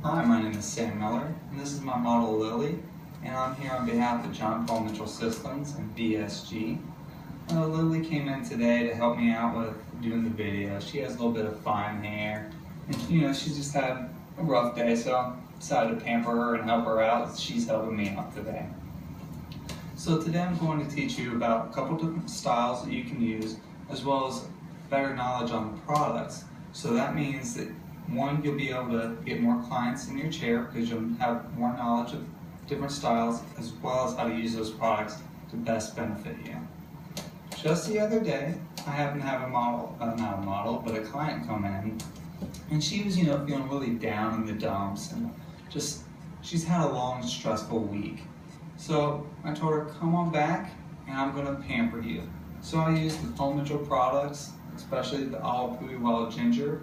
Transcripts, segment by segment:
Hi, my name is Sam Miller, and this is my model Lily, and I'm here on behalf of John Paul Mitchell Systems and VSG. Lily came in today to help me out with doing the video. She has a little bit of fine hair, and she's just had a rough day, so I decided to pamper her and help her out. She's helping me out today. So today I'm going to teach you about a couple different styles that you can use, as well as better knowledge on the products. So that means that one, you'll be able to get more clients in your chair because you'll have more knowledge of different styles as well as how to use those products to best benefit you. Just the other day, I happened to have a client come in, and she was, feeling really down in the dumps, and she's had a long, stressful week. So I told her, come on back, and I'm going to pamper you. So I used the Paul Mitchell products, especially the Olive Pooey Wild Ginger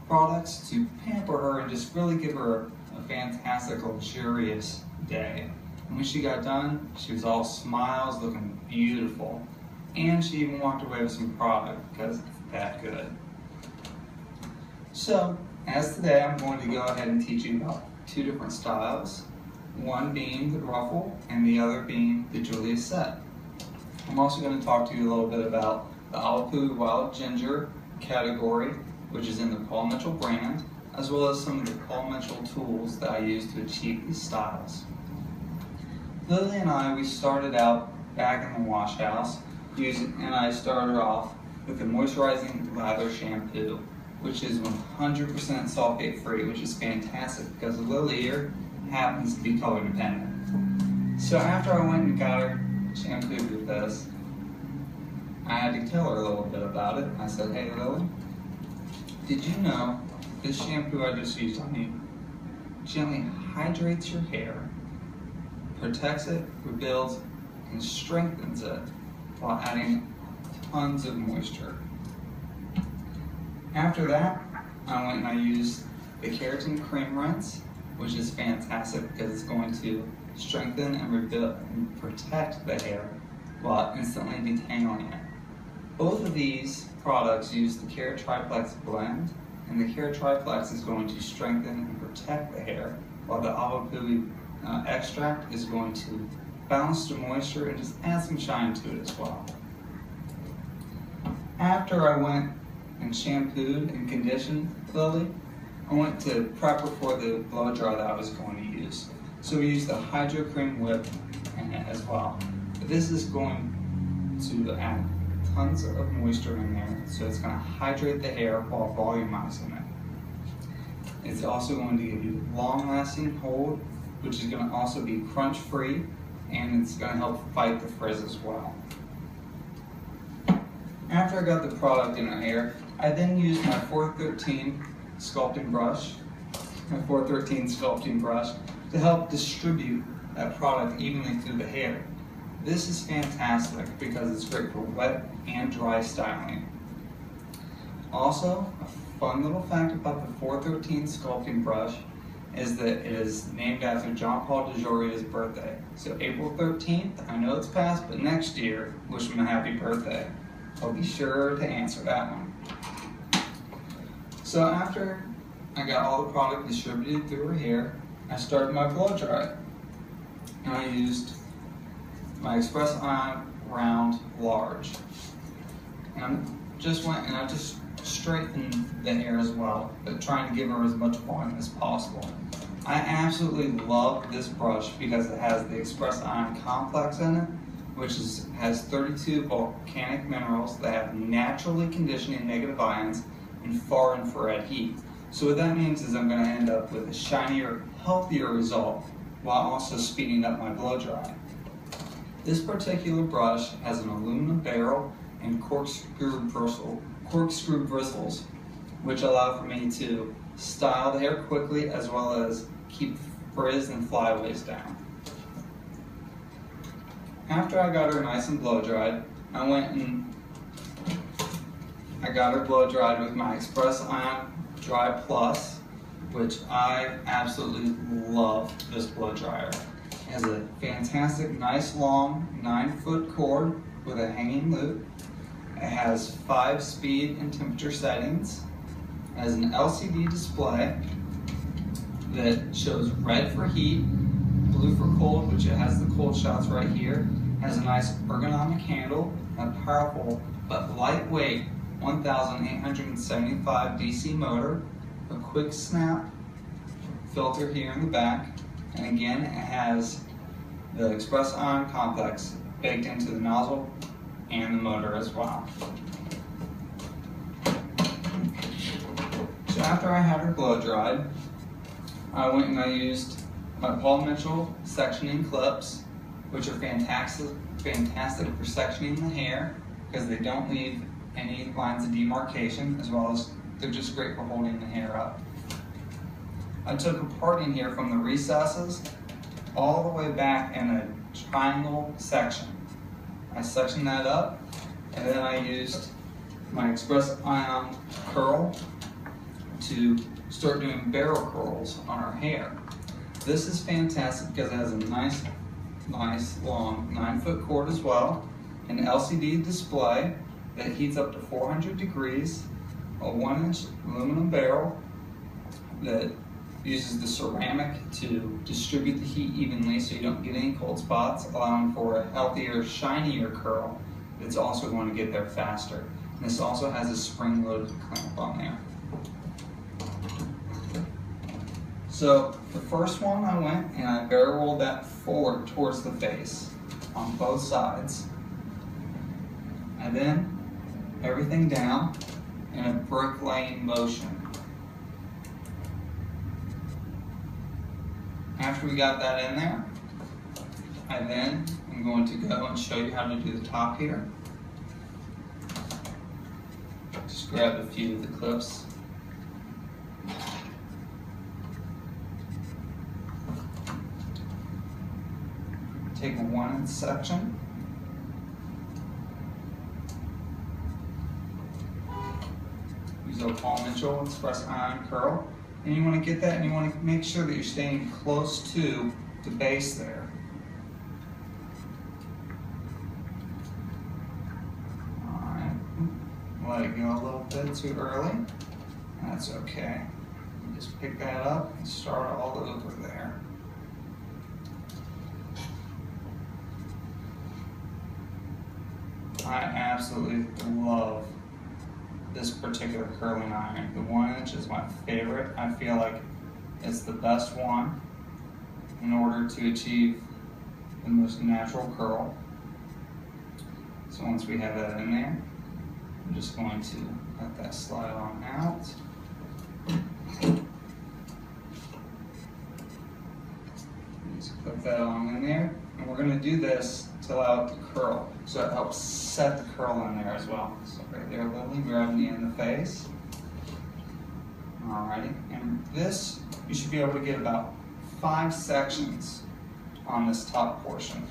products, to pamper her and just really give her a fantastic, luxurious day. And when she got done, she was all smiles, looking beautiful. And she even walked away with some product because it's that good. So, as today, I'm going to go ahead and teach you about two different styles. One being the ruffle and the other being the Julia set. I'm also going to talk to you a little bit about the Olive Pooey Wild Ginger category, which is in the Paul Mitchell brand, as well as some of the Paul Mitchell tools that I use to achieve these styles. Lily and I, we started out back in the wash house, and I started off with the moisturizing lather shampoo, which is 100% sulfate free, which is fantastic because Lily here happens to be color dependent. So after I went and got her shampooed with this, I had to tell her a little bit about it. I said, hey Lily, did you know this shampoo I just used on you gently hydrates your hair, protects it, rebuilds, and strengthens it while adding tons of moisture. After that, I went and I used the Keratin Cream Rinse, which is fantastic because it's going to strengthen and rebuild and protect the hair while instantly detangling it. Both of these products use the Kera Triplex blend, and the Kera Triplex is going to strengthen and protect the hair, while the Olive Pooey extract is going to balance the moisture and just add some shine to it as well. After I went and shampooed and conditioned Lily, I went to prep her for the blow dry that I was going to use. So we used the Hydro Cream Whip in it as well. But this is going to add tons of moisture in there, so it's going to hydrate the hair while volumizing it. It's also going to give you long-lasting hold, which is going to also be crunch-free, and it's going to help fight the frizz as well. After I got the product in her hair, I then used my 413 sculpting brush to help distribute that product evenly through the hair. This is fantastic because it's great for wet and dry styling. Also, a fun little fact about the 413 sculpting brush is that it is named after John Paul DeJoria's birthday. So April 13th, I know it's past, but next year, wish him a happy birthday. I'll be sure to answer that one. So after I got all the product distributed through her hair, I started my blow dry. And I used my Express Ion Round Large. And I just straightened the hair as well, but trying to give her as much volume as possible. I absolutely love this brush because it has the Express Ion Complex in it, which has 32 volcanic minerals that have naturally conditioning negative ions and far infrared heat. So what that means is I'm going to end up with a shinier, healthier result while also speeding up my blow dry. This particular brush has an aluminum barrel and corkscrew bristles, which allow for me to style the hair quickly as well as keep frizz and flyaways down. After I got her nice and blow dried, I went and I got her blow dried with my Express Ion Dry Plus, which I absolutely love this blow dryer. It has a fantastic, nice long 9-foot cord with a hanging loop. It has 5 speed and temperature settings. It has an LCD display. that shows red for heat, blue for cold, which it has the cold shots right here. Has a nice ergonomic handle, a powerful but lightweight 1,875 DC motor, a quick snap filter here in the back, and again it has the express ion complex baked into the nozzle and the motor as well. So after I had her blow dried, I went and I used my Paul Mitchell sectioning clips, which are fantastic for sectioning the hair because they don't leave any lines of demarcation, as well as they're just great for holding the hair up. I took a parting here from the recesses all the way back in a triangle section. I sectioned that up, and then I used my Express Ion curl to start doing barrel curls on our hair. This is fantastic because it has a nice long 9-foot cord as well, an LCD display that heats up to 400 degrees, a 1-inch aluminum barrel that uses the ceramic to distribute the heat evenly so you don't get any cold spots, allowing for a healthier, shinier curl that's also going to get there faster. And this also has a spring-loaded clamp on there. So the first one I went and I barrel rolled that forward towards the face on both sides. And then everything down in a bricklaying motion. After we got that in there, I then am going to go and show you how to do the top here. Just grab a few of the clips. Take a 1-inch section. Use a Paul Mitchell Express Ion curl. And you want to get that, and you want to make sure that you're staying close to the base there. Alright, let it go a little bit too early. That's okay. You just pick that up and start all over there. I absolutely love this particular curling iron. The 1-inch is my favorite. I feel like it's the best one in order to achieve the most natural curl. So once we have that in there, I'm just going to let that slide on out. Just clip that on in there. And we're going to do this to allow it to curl. So it helps set the curl in there as well. So right there, Lily, grabbing me in the face. Alrighty, and this, you should be able to get about 5 sections on this top portion.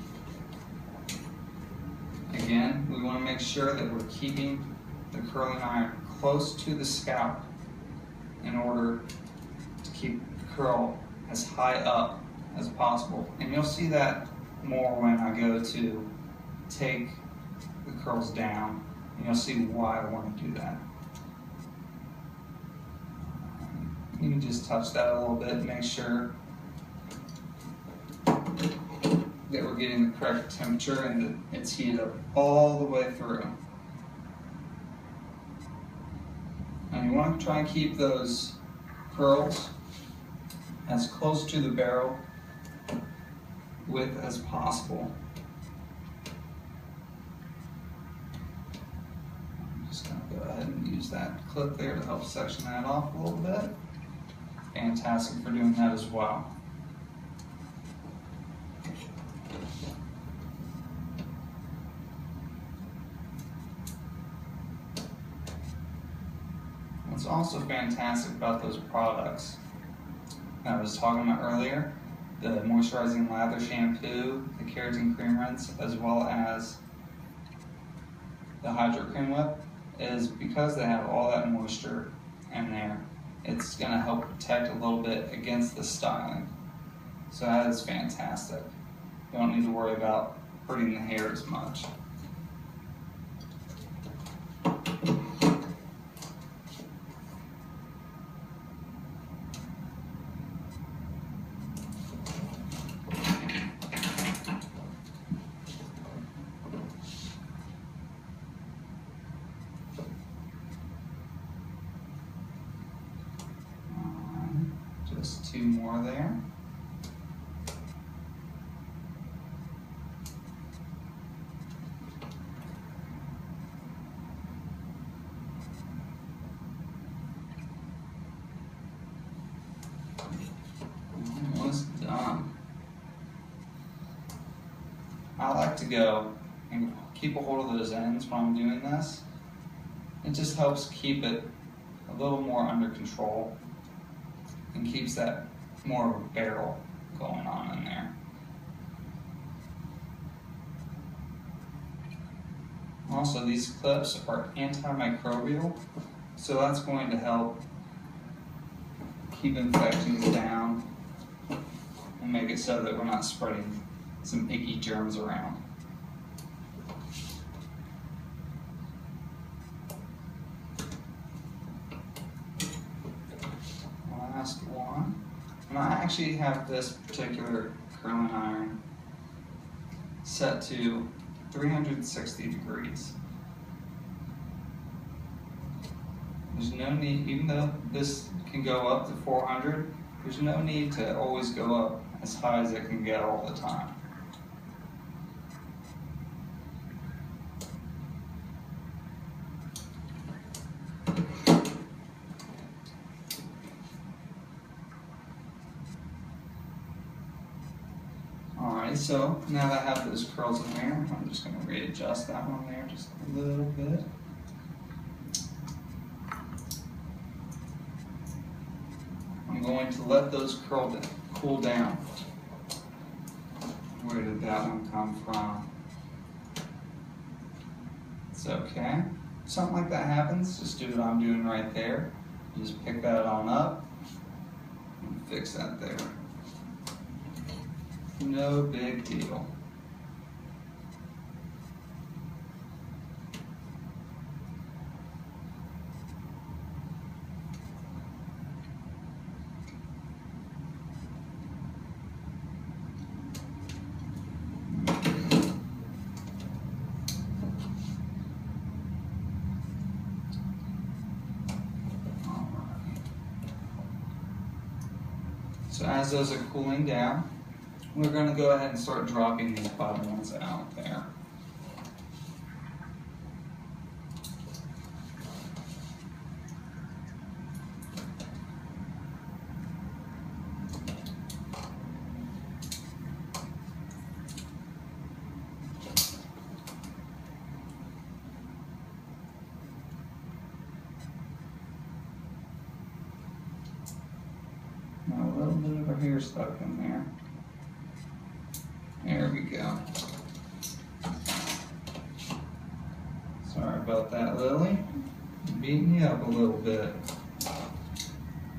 Again, we want to make sure that we're keeping the curling iron close to the scalp in order to keep the curl as high up as possible. And you'll see that more when I go to take the curls down, and you'll see why I want to do that. You can just touch that a little bit and make sure that we're getting the correct temperature and that it's heated up all the way through. And you want to try and keep those curls as close to the barrel width as possible. I'm just going to go ahead and use that clip there to help section that off a little bit. Fantastic for doing that as well. What's also fantastic about those products that I was talking about earlier, the moisturizing lather shampoo, the keratin cream rinse, as well as the hydro cream whip, is because they have all that moisture in there, it's going to help protect a little bit against the styling. So that is fantastic. You don't need to worry about hurting the hair as much. 2 more there. Almost done. I like to go and keep a hold of those ends when I'm doing this. It just helps keep it a little more under control and keeps that more of a barrel going on in there. Also, these clips are antimicrobial, so that's going to help keep infections down and make it so that we're not spreading some icky germs around. Last one. And I actually have this particular curling iron set to 360 degrees. There's no need, even though this can go up to 400, there's no need to always go up as high as it can get all the time. Alright, so now that I have those curls in there, I'm just going to readjust that one there just a little bit. I'm going to let those curls cool down. Where did that one come from? It's okay. If something like that happens, just do what I'm doing right there. You just pick that on up and fix that there. No big deal. So as those are cooling down, we're going to go ahead and start dropping these bottom ones out there. Now a little bit of our hair stuck in there. There we go. Sorry about that, Lily. Beating you up a little bit.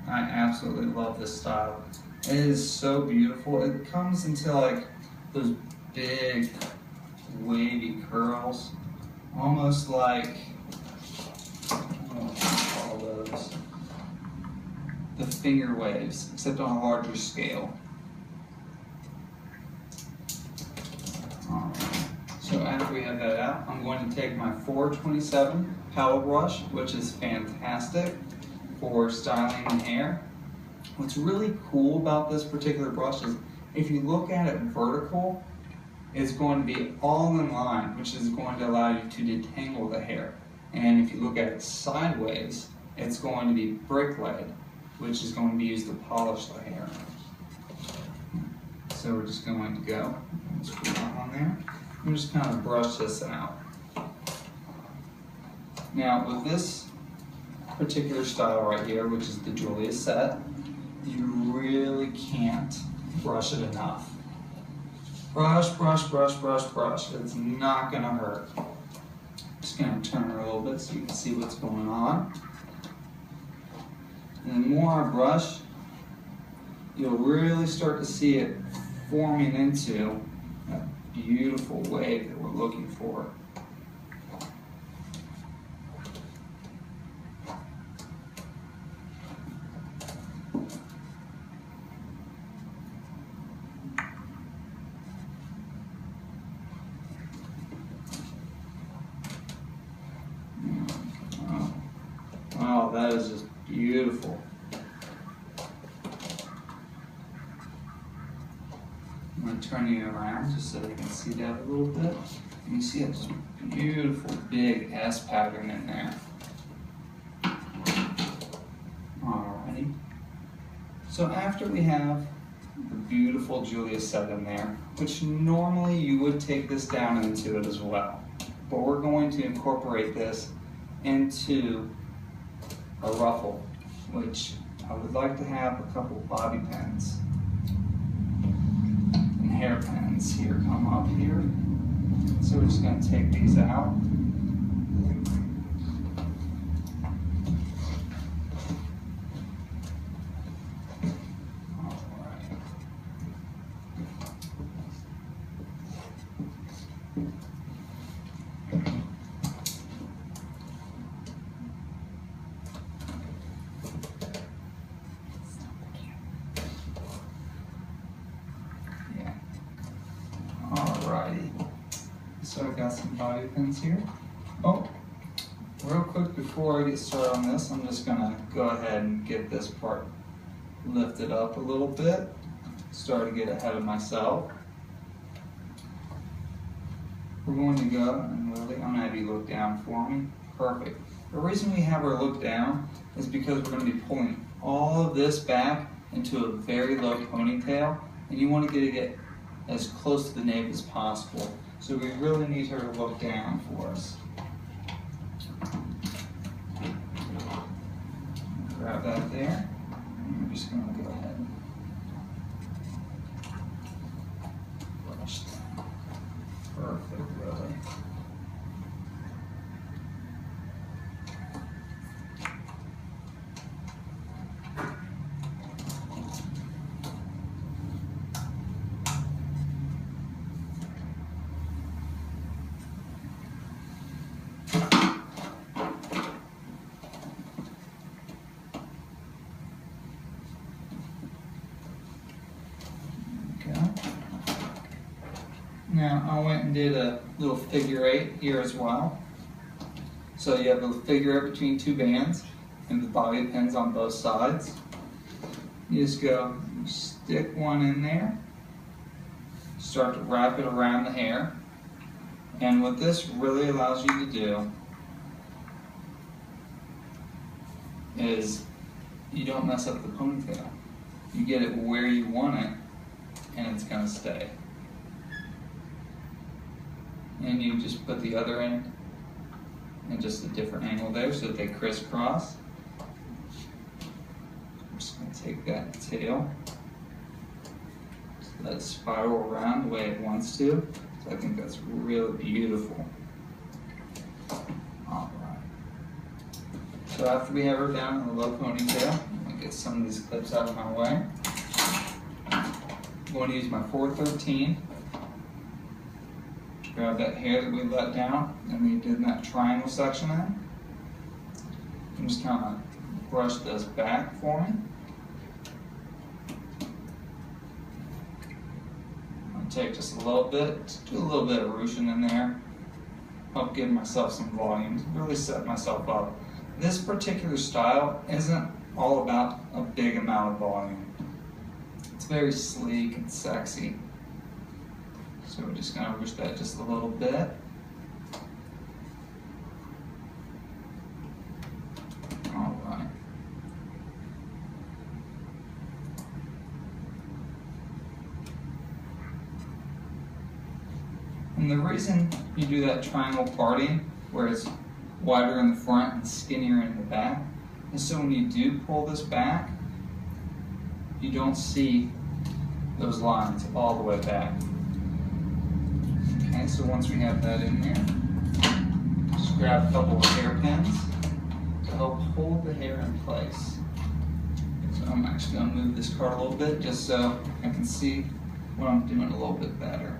I absolutely love this style. It is so beautiful. It comes into like those big wavy curls. Almost like, I don't know what you call those. The finger waves, except on a larger scale. So after we have that out, I'm going to take my 427 paddle brush, which is fantastic for styling the hair. What's really cool about this particular brush is if you look at it vertical, it's going to be all in line, which is going to allow you to detangle the hair. And if you look at it sideways, it's going to be brick lead, which is going to be used to polish the hair. So we're just going to go and screw that on there. I'm just kind of brush this out. Now with this particular style right here, which is the Julia set, you really can't brush it enough. Brush, brush, brush, brush, brush. It's not going to hurt. Just going to turn her a little bit so you can see what's going on. And the more I brush, you'll really start to see it forming into that beautiful wave that we're looking for. Oh, that is just beautiful. turn you around just so they can see that a little bit. And you see this beautiful big S pattern in there. Alrighty. So after we have the beautiful Julia set in there, which normally you would take this down into it as well, but we're going to incorporate this into a ruffle, which I would like to have a couple bobby pins and hairpins here come up here. So we're just going to take these out. Alrighty, so I've got some bobby pins here. Oh, real quick before I get started on this, I'm just gonna go ahead and get this part lifted up a little bit. Start to get ahead of myself. We're going to go, and Lily, I'm gonna have you look down for me. Perfect. The reason we have her look down is because we're gonna be pulling all of this back into a very low ponytail, and you want to get as close to the nape as possible. So we really need her to look down for us. Grab that there. And we're just going to go ahead and brush down. Perfect, really. Now I went and did a little figure 8 here as well. So you have a figure 8 between two bands and the bobby pins on both sides. You just go stick one in there, start to wrap it around the hair, and what this really allows you to do is you don't mess up the ponytail. You get it where you want it and it's going to stay. And you just put the other end in just a different angle there so that they crisscross. I'm just going to take that tail, just let it spiral around the way it wants to. So I think that's really beautiful. Alright. So after we have her down in the low ponytail, I'm going to get some of these clips out of my way. I'm going to use my 413. Grab that hair that we let down and we did in that triangle section there. And just kind of brush this back for me. I'll take just a little bit, do a little bit of ruching in there. Help give myself some volume, really set myself up. This particular style isn't all about a big amount of volume. It's very sleek and sexy. So we're just going to ruch that just a little bit. All right. And the reason you do that triangle parting, where it's wider in the front and skinnier in the back, is so when you do pull this back, you don't see those lines all the way back. Okay, so once we have that in there, just grab a couple of hairpins to help hold the hair in place. So I'm actually going to move this card a little bit just so I can see what I'm doing a little bit better.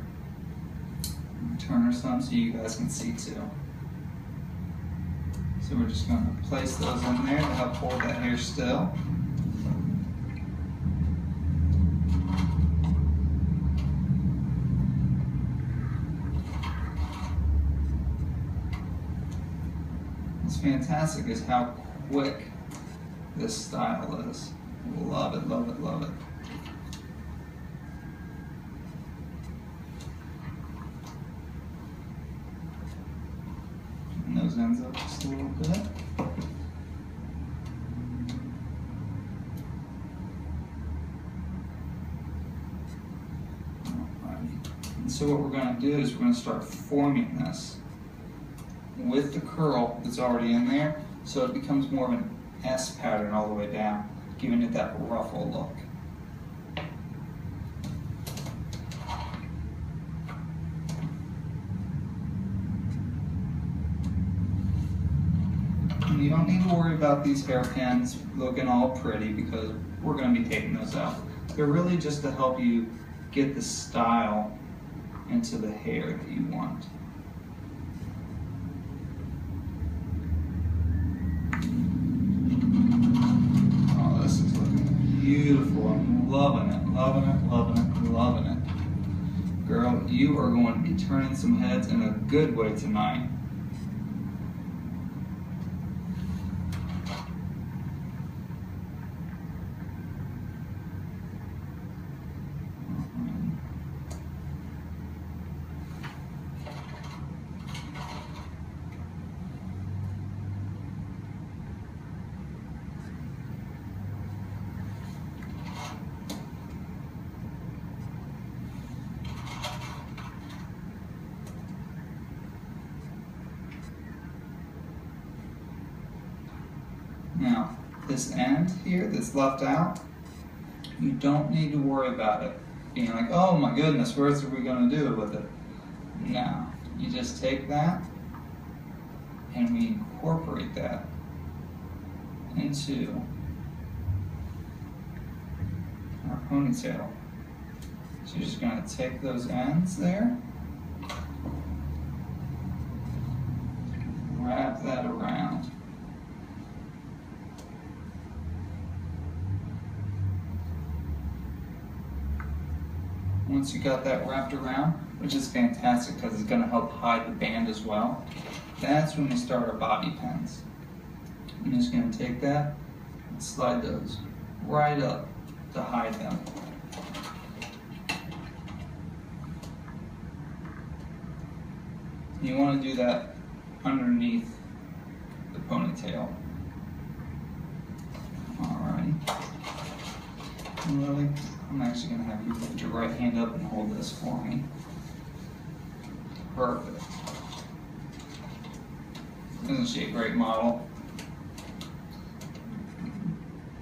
Turn her some so you guys can see too. So we're just going to place those in there to help hold that hair still. What's fantastic is how quick this style is. Love it, love it, love it. ends up just a little bit. And so what we're going to do is we're going to start forming this with the curl that's already in there, so it becomes more of an S pattern all the way down, giving it that ruffle look. And you don't need to worry about these hairpins looking all pretty because we're going to be taking those out. They're really just to help you get the style into the hair that you want. Oh, this is looking beautiful. I'm loving it, loving it, loving it, loving it. Girl, you are going to be turning some heads in a good way tonight. Now, this end here that's left out, you don't need to worry about it being like, oh my goodness, what are we going to do with it? No, you just take that and we incorporate that into our ponytail. So you're just going to take those ends there, wrap that around. Once you got that wrapped around, which is fantastic because it's going to help hide the band as well, that's when we start our bobby pins. I'm just going to take that and slide those right up to hide them. You want to do that underneath the ponytail. Alrighty. Lily, I'm actually going to have you put your right hand up and hold this for me. Perfect. Isn't she a great model?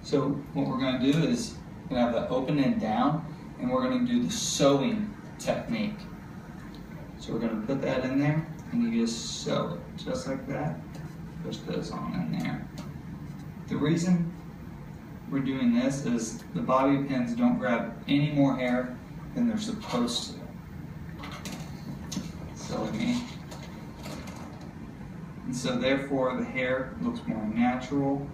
So what we're going to do is we're going to have the open end down, and we're going to do the sewing technique. So we're going to put that in there, and you just sew it, just like that. Push those on in there. The reason we're doing this is the bobby pins don't grab any more hair than they're supposed to. Silly me. And so therefore the hair looks more natural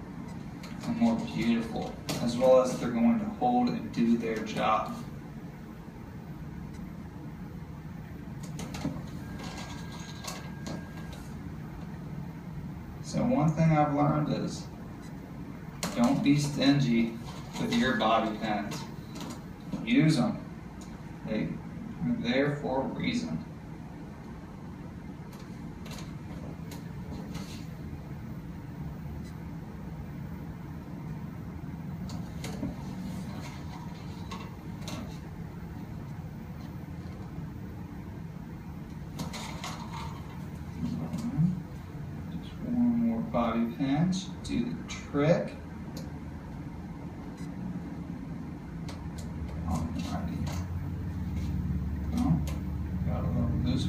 and more beautiful, as well as they're going to hold and do their job. So one thing I've learned is don't be stingy with your bobby pins. Use them. They're there for a reason. Just one more bobby pin should do the trick.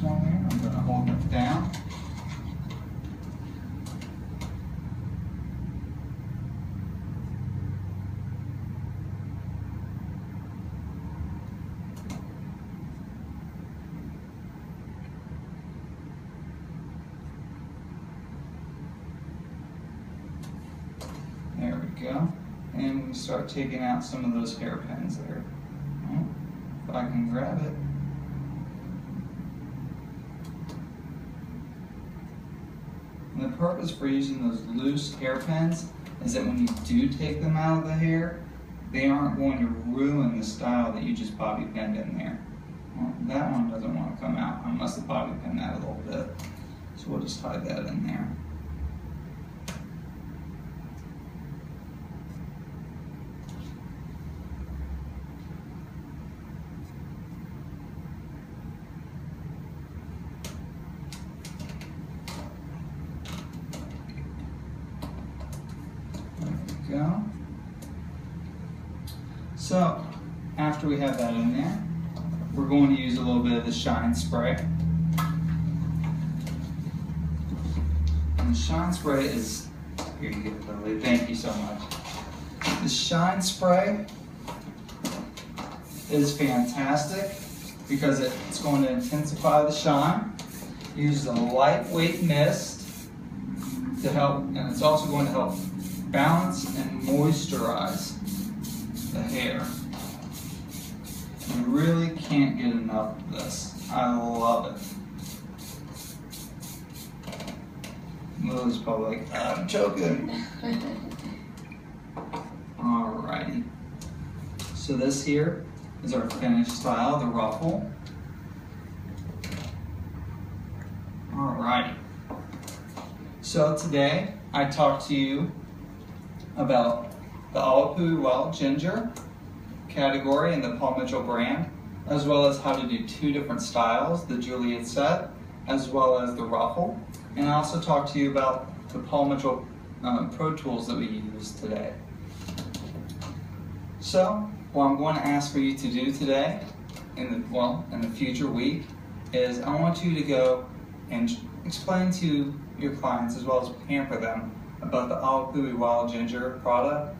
One there. I'm going to hold it down. There we go. And we start taking out some of those hairpins there. If I can grab it. And the purpose for using those loose hairpins is that when you do take them out of the hair, they aren't going to ruin the style that you just bobby pinned in there. Well, that one doesn't want to come out. I must have bobby pinned that a little bit. So we'll just hide that in there. we go. So after we have that in there, we're going to use a little bit of the Shine Spray. And the Shine Spray is, here you go, Lily, thank you so much. The Shine Spray is fantastic because it's going to intensify the shine. It uses a lightweight mist to help, and it's also going to help balance and moisturize the hair. You really can't get enough of this. I love it. Lily's probably like, I'm choking. Alrighty. So this here is our finished style, the ruffle. Alrighty. So today I talked to you about the Awapui Wild Ginger category in the Paul Mitchell brand, as well as how to do two different styles, the Juliet set, as well as the ruffle. And I also talked to you about the Paul Mitchell Pro Tools that we used today. So, what I'm going to ask for you to do today, in the future week, is I want you to go and explain to your clients, as well as pamper them, about the Awapui Wild Ginger product,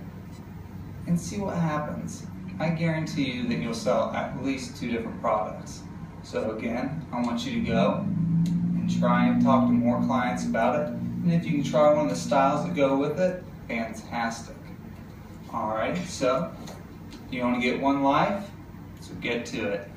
and see what happens. I guarantee you that you'll sell at least 2 different products. So again, I want you to go and try and talk to more clients about it. And if you can try one of the styles that go with it, fantastic. Alright, so you only get one life, so get to it.